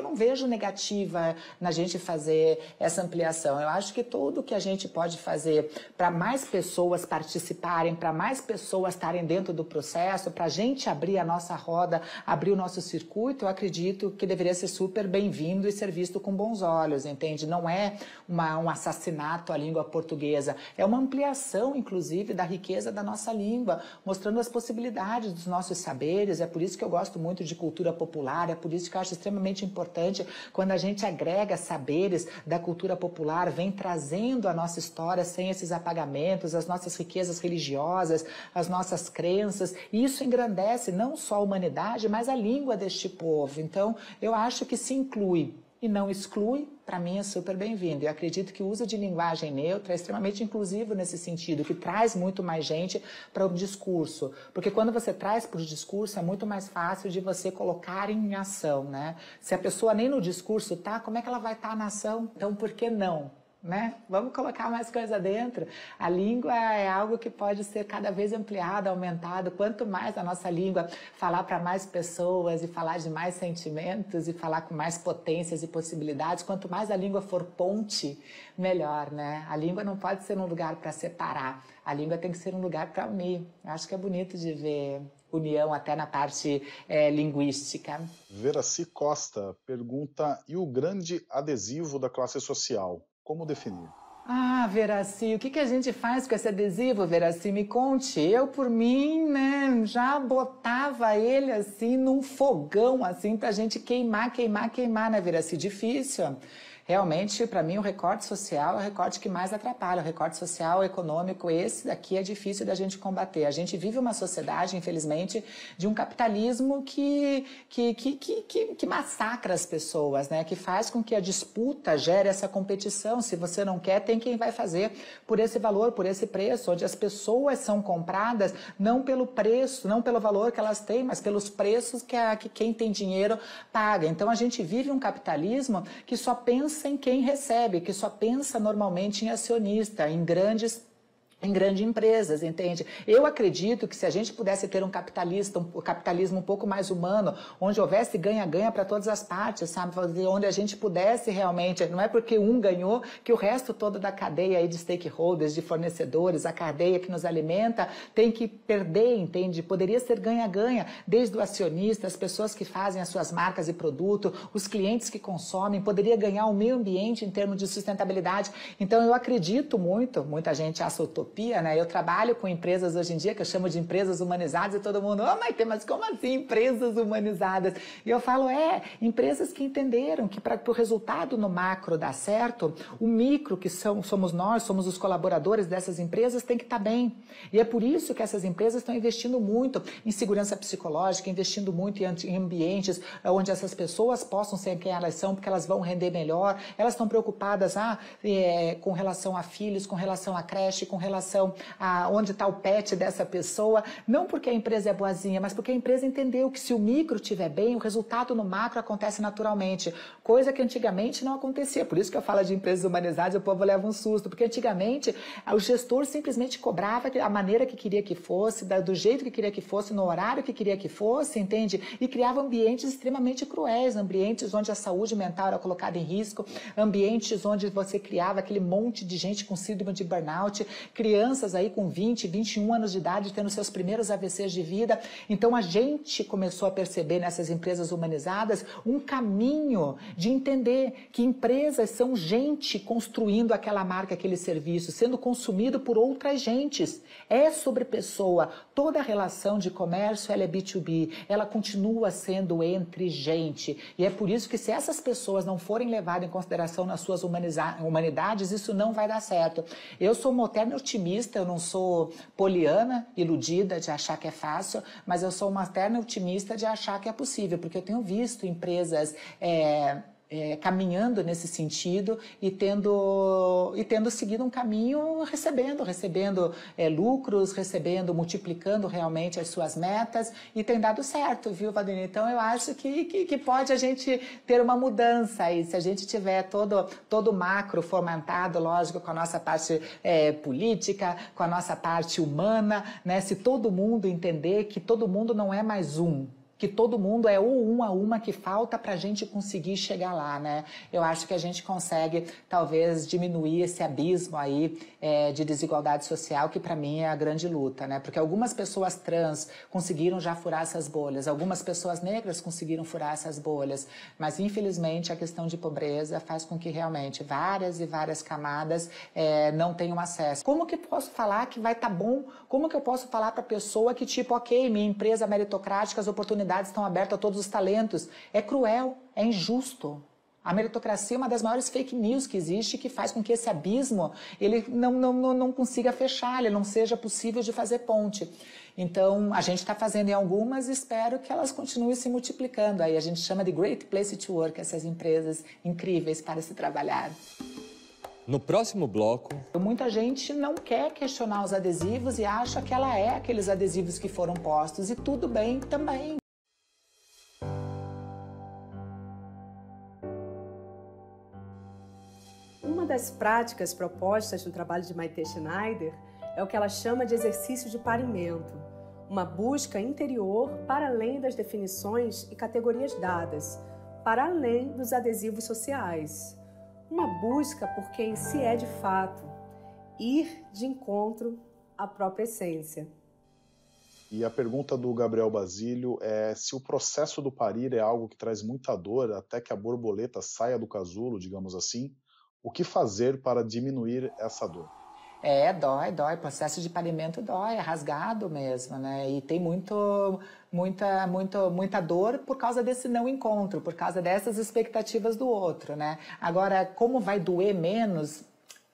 não vejo negativa na gente fazer essa ampliação. Eu acho que tudo que a gente pode fazer para mais pessoas participarem, para mais pessoas estarem dentro do processo, para a gente abrir a nossa roda, abrir o nosso circuito, eu acredito que deveria ser super bem-vindo e ser visto com bons olhos, entende? Não é um assassinato à língua portuguesa, é uma ampliação, inclusive, da riqueza da nossa língua, mostrando as possibilidades dos nossos saberes. É por isso que eu gosto muito de cultura popular, é por isso que eu acho extremamente importante quando a gente agrega saberes da cultura popular, vem trazendo a nossa história sem esses apagamentos, as nossas riquezas religiosas, as nossas crenças, e isso engrandece não só a humanidade, mas a língua deste povo. Então, eu acho que se inclui e não exclui, para mim é super bem-vindo. E acredito que o uso de linguagem neutra é extremamente inclusivo nesse sentido, que traz muito mais gente para o discurso. Porque quando você traz para o discurso, é muito mais fácil de você colocar em ação, né? Se a pessoa nem no discurso tá, como é que ela vai estar na ação? Então, por que não? Né? Vamos colocar mais coisa dentro. A língua é algo que pode ser cada vez ampliado, aumentado. Quanto mais a nossa língua falar para mais pessoas e falar de mais sentimentos e falar com mais potências e possibilidades, quanto mais a língua for ponte, melhor, né? A língua não pode ser um lugar para separar. A língua tem que ser um lugar para unir. Acho que é bonito de ver união até na parte linguística. Veraci Costa pergunta, e o grande adesivo da classe social? Como definir? Ah, Veraci, o que a gente faz com esse adesivo, Veraci? Me conte. Eu, por mim, né, já botava ele assim num fogão, assim, pra gente queimar, né, Veraci? Difícil. Realmente, para mim, o recorte social é o recorte que mais atrapalha. O recorte social, econômico, esse daqui é difícil da gente combater. A gente vive uma sociedade, infelizmente, de um capitalismo que massacra as pessoas, né? Que faz com que a disputa gere essa competição. Se você não quer, tem quem vai fazer por esse valor, por esse preço, onde as pessoas são compradas não pelo preço, não pelo valor que elas têm, mas pelos preços que quem tem dinheiro paga. Então, a gente vive um capitalismo que só pensa em quem recebe, que só pensa normalmente em acionista, em grandes empresas, entende? Eu acredito que se a gente pudesse ter um capitalismo um pouco mais humano, onde houvesse ganha-ganha para todas as partes, sabe? Onde a gente pudesse realmente, não é porque um ganhou que o resto todo da cadeia aí de stakeholders, de fornecedores, a cadeia que nos alimenta, tem que perder, entende? Poderia ser ganha-ganha, desde o acionista, as pessoas que fazem as suas marcas e produto, os clientes que consomem, poderia ganhar o meio ambiente em termos de sustentabilidade. Então, eu acredito muito, muita gente acha utopia, né? Eu trabalho com empresas hoje em dia que eu chamo de empresas humanizadas e todo mundo, Maite, mas como assim empresas humanizadas? E eu falo, empresas que entenderam que para o resultado no macro dar certo, o micro, que somos nós, somos os colaboradores dessas empresas, tem que estar bem. E é por isso que essas empresas estão investindo muito em segurança psicológica, investindo muito em ambientes onde essas pessoas possam ser quem elas são, porque elas vão render melhor. Elas estão preocupadas com relação a filhos, com relação a creche, com relação a onde está o pet dessa pessoa, não porque a empresa é boazinha, mas porque a empresa entendeu que se o micro estiver bem, o resultado no macro acontece naturalmente, coisa que antigamente não acontecia. Por isso que eu falo de empresas humanizadas, o povo leva um susto, porque antigamente o gestor simplesmente cobrava a maneira que queria que fosse, do jeito que queria que fosse, no horário que queria que fosse, entende? E criava ambientes extremamente cruéis, ambientes onde a saúde mental era colocada em risco, ambientes onde você criava aquele monte de gente com síndrome de burnout, crianças aí com 20, 21 anos de idade tendo seus primeiros AVCs de vida. Então a gente começou a perceber nessas empresas humanizadas um caminho de entender que empresas são gente construindo aquela marca, aquele serviço, sendo consumido por outras gentes. É sobre pessoa. Toda relação de comércio ela é B2B, ela continua sendo entre gente. E é por isso que se essas pessoas não forem levadas em consideração nas suas humanidades, isso não vai dar certo. Eu sou uma eterna otimista, eu não sou poliana, iludida de achar que é fácil, mas eu sou uma eterna otimista de achar que é possível, porque eu tenho visto empresas caminhando nesse sentido e tendo seguido um caminho recebendo lucros, multiplicando realmente as suas metas, e tem dado certo, viu, Valdinei? Então eu acho que pode a gente ter uma mudança aí, se a gente tiver todo o macro fomentado, lógico, com a nossa parte política, com a nossa parte humana, né? Se todo mundo entender que todo mundo não é mais um, que todo mundo é uma que falta para a gente conseguir chegar lá, né? Eu acho que a gente consegue, talvez, diminuir esse abismo aí de desigualdade social, que para mim é a grande luta, né? Porque algumas pessoas trans conseguiram já furar essas bolhas, algumas pessoas negras conseguiram furar essas bolhas, mas infelizmente a questão de pobreza faz com que realmente várias e várias camadas não tenham acesso. Como que posso falar que vai estar bom? Como que eu posso falar para a pessoa que tipo, ok, minha empresa meritocrática, as oportunidades estão abertas a todos os talentos? É cruel, é injusto. A meritocracia é uma das maiores fake news que existe, que faz com que esse abismo ele não consiga fechar, ele não seja possível de fazer ponte. Então, a gente está fazendo em algumas e espero que elas continuem se multiplicando. Aí a gente chama de Great Place to Work, essas empresas incríveis para se trabalhar. No próximo bloco... Muita gente não quer questionar os adesivos e acha que ela é aqueles adesivos que foram postos, e tudo bem também. Uma das práticas propostas no trabalho de Maite Schneider é o que ela chama de exercício de parimento, uma busca interior para além das definições e categorias dadas, para além dos adesivos sociais. Uma busca por quem se é de fato, ir de encontro à própria essência. E a pergunta do Gabriel Basílio é se o processo do parir é algo que traz muita dor até que a borboleta saia do casulo, digamos assim, o que fazer para diminuir essa dor? Dói. Processo de parimento dói, é rasgado mesmo, né? E tem muita dor por causa desse não encontro, por causa dessas expectativas do outro, né? Agora, como vai doer menos?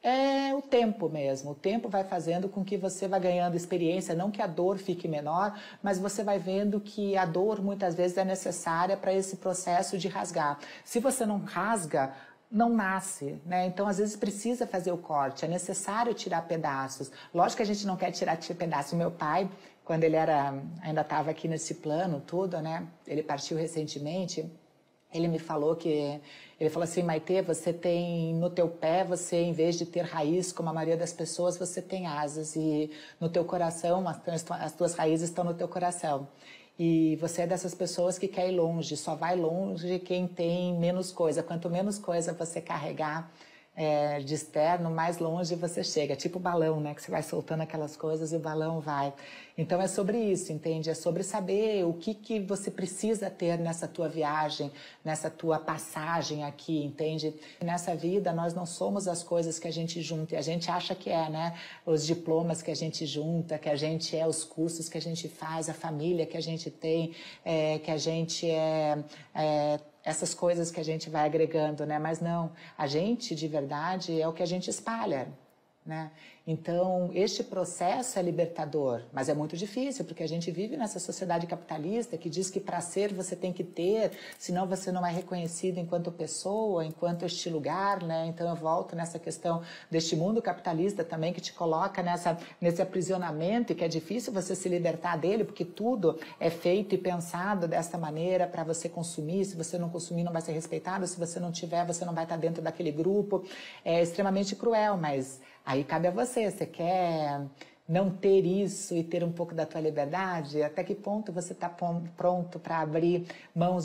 É o tempo mesmo. O tempo vai fazendo com que você vá ganhando experiência, não que a dor fique menor, mas você vai vendo que a dor muitas vezes é necessária para esse processo de rasgar. Se você não rasga, não nasce, né? Então, às vezes, precisa fazer o corte, é necessário tirar pedaços. Lógico que a gente não quer tirar pedaços. Meu pai, quando ele ainda estava aqui nesse plano, tudo, né? Ele partiu recentemente, ele me falou ele falou assim, Maite, você tem no teu pé, você, em vez de ter raiz, como a maioria das pessoas, você tem asas, e no teu coração, as tuas raízes estão no teu coração. E você é dessas pessoas que quer ir longe, só vai longe quem tem menos coisa. Quanto menos coisa você carregar de externo, mais longe você chega. Tipo balão, né? Que você vai soltando aquelas coisas e o balão vai. Então é sobre isso, entende? É sobre saber o que você precisa ter nessa tua viagem, nessa tua passagem aqui, entende? Nessa vida nós não somos as coisas que a gente junta, e a gente acha que é, né? Os diplomas que a gente junta, que a gente é os cursos que a gente faz, a família que a gente tem, que a gente essas coisas que a gente vai agregando, né? Mas não, a gente de verdade é o que a gente espalha, né? Então, este processo é libertador, mas é muito difícil, porque a gente vive nessa sociedade capitalista que diz que para ser você tem que ter, senão você não é reconhecido enquanto pessoa, enquanto este lugar, né? Então eu volto nessa questão deste mundo capitalista também, que te coloca nesse aprisionamento, e que é difícil você se libertar dele, porque tudo é feito e pensado dessa maneira para você consumir. Se você não consumir, não vai ser respeitado. Se você não tiver, você não vai estar dentro daquele grupo. É extremamente cruel, mas aí cabe a você. Você quer não ter isso e ter um pouco da tua liberdade? Até que ponto você está pronto para abrir mão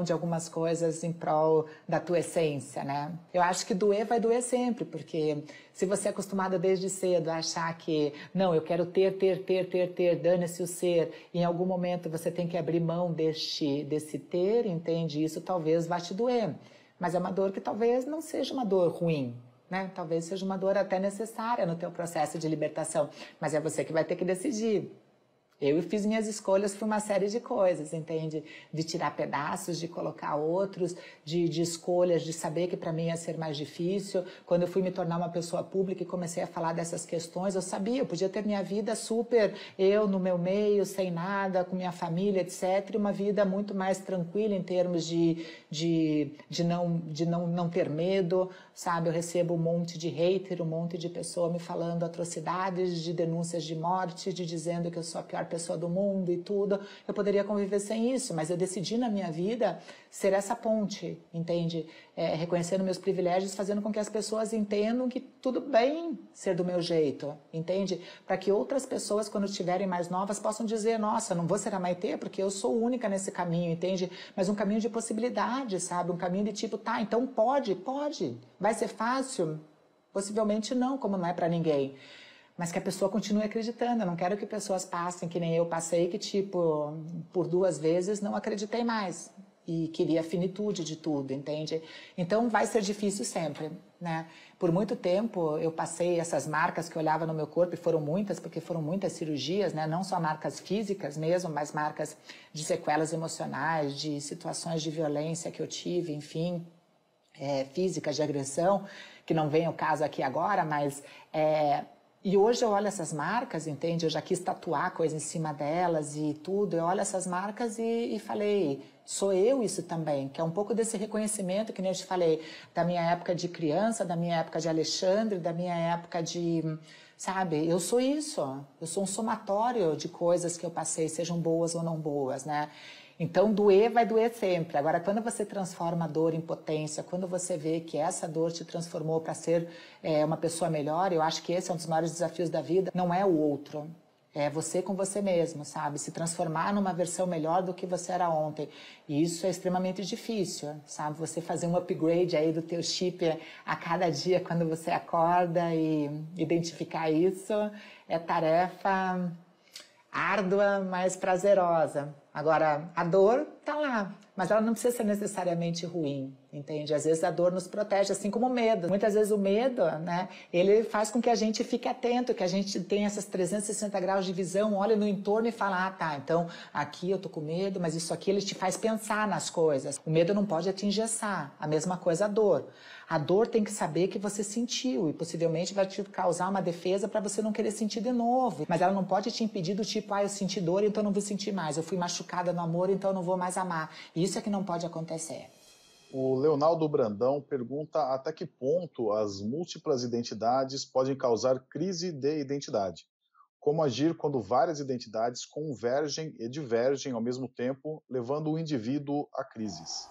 de algumas coisas em prol da tua essência, né? Eu acho que doer vai doer sempre, porque se você é acostumado desde cedo a achar que não, eu quero ter, dane-se o ser, e em algum momento você tem que abrir mão desse ter, entende? Isso talvez vá te doer, mas é uma dor que talvez não seja uma dor ruim, né? Talvez seja uma dor até necessária no teu processo de libertação, mas é você que vai ter que decidir. Eu fiz minhas escolhas por uma série de coisas, entende? De tirar pedaços, de colocar outros, de escolhas, de saber que para mim ia ser mais difícil. Quando eu fui me tornar uma pessoa pública e comecei a falar dessas questões, eu sabia, eu podia ter minha vida super, eu no meu meio, sem nada, com minha família, etc. E uma vida muito mais tranquila em termos de não ter medo, sabe? Eu recebo um monte de hater, um monte de pessoa me falando atrocidades, de denúncias de morte, de dizendo que eu sou a pior pessoa do mundo e tudo. Eu poderia conviver sem isso, mas eu decidi na minha vida ser essa ponte, entende? Reconhecendo meus privilégios, fazendo com que as pessoas entendam que tudo bem ser do meu jeito, entende? Para que outras pessoas, quando estiverem mais novas, possam dizer, nossa, não vou ser a Maitê porque eu sou única nesse caminho, entende? Mas um caminho de possibilidade, sabe? Um caminho de tipo, tá, então pode. Vai ser fácil? Possivelmente não, como não é para ninguém. Mas que a pessoa continue acreditando. Eu não quero que pessoas passem, que nem eu passei, que tipo, por 2 vezes não acreditei mais. E queria a finitude de tudo, entende? Então vai ser difícil sempre, né? Por muito tempo eu passei essas marcas que eu olhava no meu corpo, e foram muitas, porque foram muitas cirurgias, né? Não só marcas físicas mesmo, mas marcas de sequelas emocionais, de situações de violência que eu tive, enfim, físicas de agressão, que não vem ao caso aqui agora, mas... E hoje eu olho essas marcas, entende? Eu já quis tatuar coisa em cima delas e tudo. Eu olho essas marcas e falei, sou eu isso também, que é um pouco desse reconhecimento que nem eu te falei, da minha época de criança, da minha época de Alexandre, da minha época de... Sabe, eu sou isso. Eu sou um somatório de coisas que eu passei, sejam boas ou não boas, né? Então, doer vai doer sempre. Agora, quando você transforma a dor em potência, quando você vê que essa dor te transformou para ser uma pessoa melhor, eu acho que esse é um dos maiores desafios da vida. Não é o outro, é você com você mesmo, sabe? Se transformar numa versão melhor do que você era ontem. E isso é extremamente difícil, sabe? Você fazer um upgrade aí do teu chip a cada dia quando você acorda e identificar isso é tarefa árdua, mas prazerosa. Agora, a dor tá lá, mas ela não precisa ser necessariamente ruim, entende? Às vezes a dor nos protege, assim como o medo. Muitas vezes o medo, né, ele faz com que a gente fique atento, que a gente tenha essas 360 graus de visão, olha no entorno e fala, ah, tá, então aqui eu tô com medo, mas isso aqui ele te faz pensar nas coisas. O medo não pode te engessar, a mesma coisa a dor. A dor tem que saber que você sentiu e possivelmente vai te causar uma defesa para você não querer sentir de novo. Mas ela não pode te impedir do tipo, eu senti dor, então não vou sentir mais. Eu fui machucada no amor, então não vou mais amar. Isso é que não pode acontecer. O Leonardo Brandão pergunta até que ponto as múltiplas identidades podem causar crise de identidade. Como agir quando várias identidades convergem e divergem ao mesmo tempo, levando o indivíduo a crises?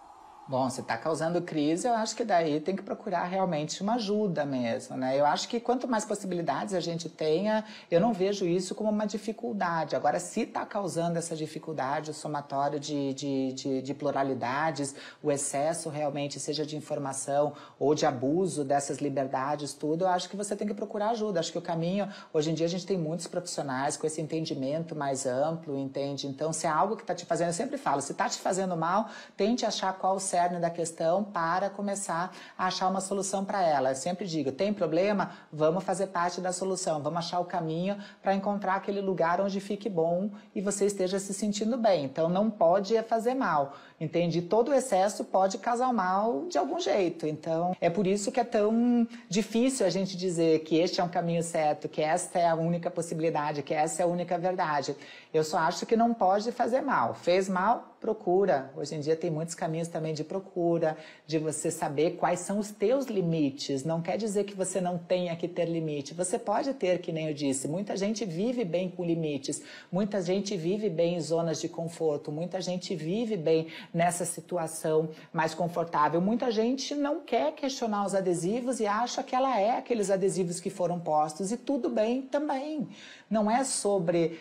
Bom, se está causando crise, eu acho que daí tem que procurar realmente uma ajuda mesmo, né? Eu acho que quanto mais possibilidades a gente tenha, eu não vejo isso como uma dificuldade. Agora, se está causando essa dificuldade, o somatório de pluralidades, o excesso realmente, seja de informação ou de abuso dessas liberdades, tudo, eu acho que você tem que procurar ajuda. Acho que o caminho, hoje em dia a gente tem muitos profissionais com esse entendimento mais amplo, entende? Então, se é algo que está te fazendo, eu sempre falo, se está te fazendo mal, tente achar qual o cerne da questão para começar a achar uma solução para ela. Eu sempre digo, tem problema? Vamos fazer parte da solução, vamos achar o caminho para encontrar aquele lugar onde fique bom e você esteja se sentindo bem. Então não pode fazer mal, entende? Todo excesso pode causar mal de algum jeito. Então é por isso que é tão difícil a gente dizer que este é um caminho certo, que esta é a única possibilidade, que essa é a única verdade. Eu só acho que não pode fazer mal. Fez mal? Procura. Hoje em dia tem muitos caminhos também de procura, de você saber quais são os teus limites. Não quer dizer que você não tenha que ter limite. Você pode ter, que nem eu disse. Muita gente vive bem com limites. Muita gente vive bem em zonas de conforto. Muita gente vive bem nessa situação mais confortável. Muita gente não quer questionar os adesivos e acha que ela é aqueles adesivos que foram postos. E tudo bem também. Não é sobre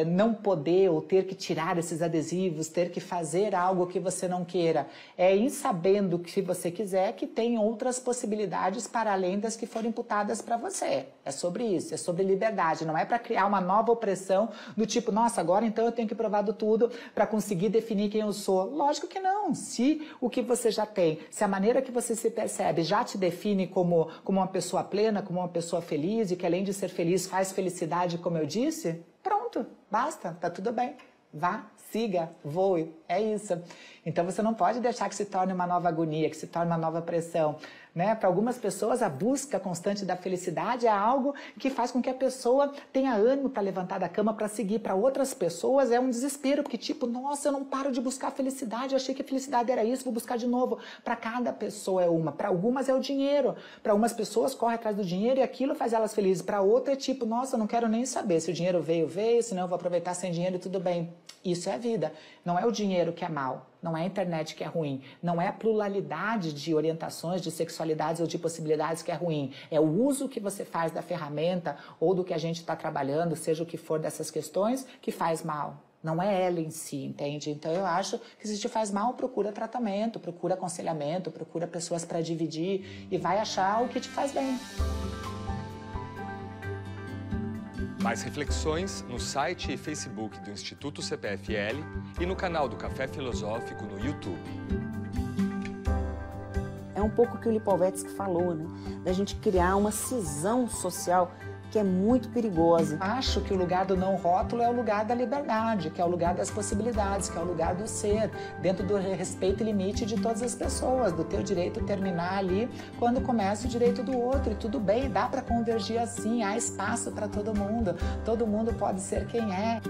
não poder ou ter que tirar esses adesivos, ter que fazer algo que você não queira. É ir sabendo que, se você quiser, que tem outras possibilidades para além das que foram imputadas para você. É sobre isso, é sobre liberdade. Não é para criar uma nova opressão do tipo, nossa, agora então eu tenho que provar do tudo para conseguir definir quem eu sou. Lógico que não. Se o que você já tem, se a maneira que você se percebe já te define como uma pessoa plena, como uma pessoa feliz e que além de ser feliz faz felicidade, como eu disse, Pronto, basta, tá tudo bem. Vá, siga, voe, é isso. Então você não pode deixar que se torne uma nova agonia, que se torne uma nova pressão, né? Para algumas pessoas, a busca constante da felicidade é algo que faz com que a pessoa tenha ânimo para levantar da cama, para seguir. Para outras pessoas é um desespero, porque tipo, nossa, eu não paro de buscar felicidade, eu achei que a felicidade era isso, vou buscar de novo. Para cada pessoa é uma, para algumas é o dinheiro, para umas pessoas correm atrás do dinheiro e aquilo faz elas felizes. Para outra é tipo, nossa, eu não quero nem saber, se o dinheiro veio, veio, senão eu vou aproveitar sem dinheiro e tudo bem. Isso é a vida, não é o dinheiro que é mal. Não é a internet que é ruim, não é a pluralidade de orientações, de sexualidades ou de possibilidades que é ruim. É o uso que você faz da ferramenta ou do que a gente está trabalhando, seja o que for dessas questões, que faz mal. Não é ela em si, entende? Então eu acho que se te faz mal, procura tratamento, procura aconselhamento, procura pessoas para dividir e vai achar o que te faz bem. Mais reflexões no site e Facebook do Instituto CPFL e no canal do Café Filosófico no YouTube. É um pouco o que o Lipovetsky falou, né? Da gente criar uma cisão social que é muito perigosa. Acho que o lugar do não rótulo é o lugar da liberdade, que é o lugar das possibilidades, que é o lugar do ser, dentro do respeito e limite de todas as pessoas, do teu direito terminar ali quando começa o direito do outro. E tudo bem, dá para convergir assim, há espaço para todo mundo pode ser quem é.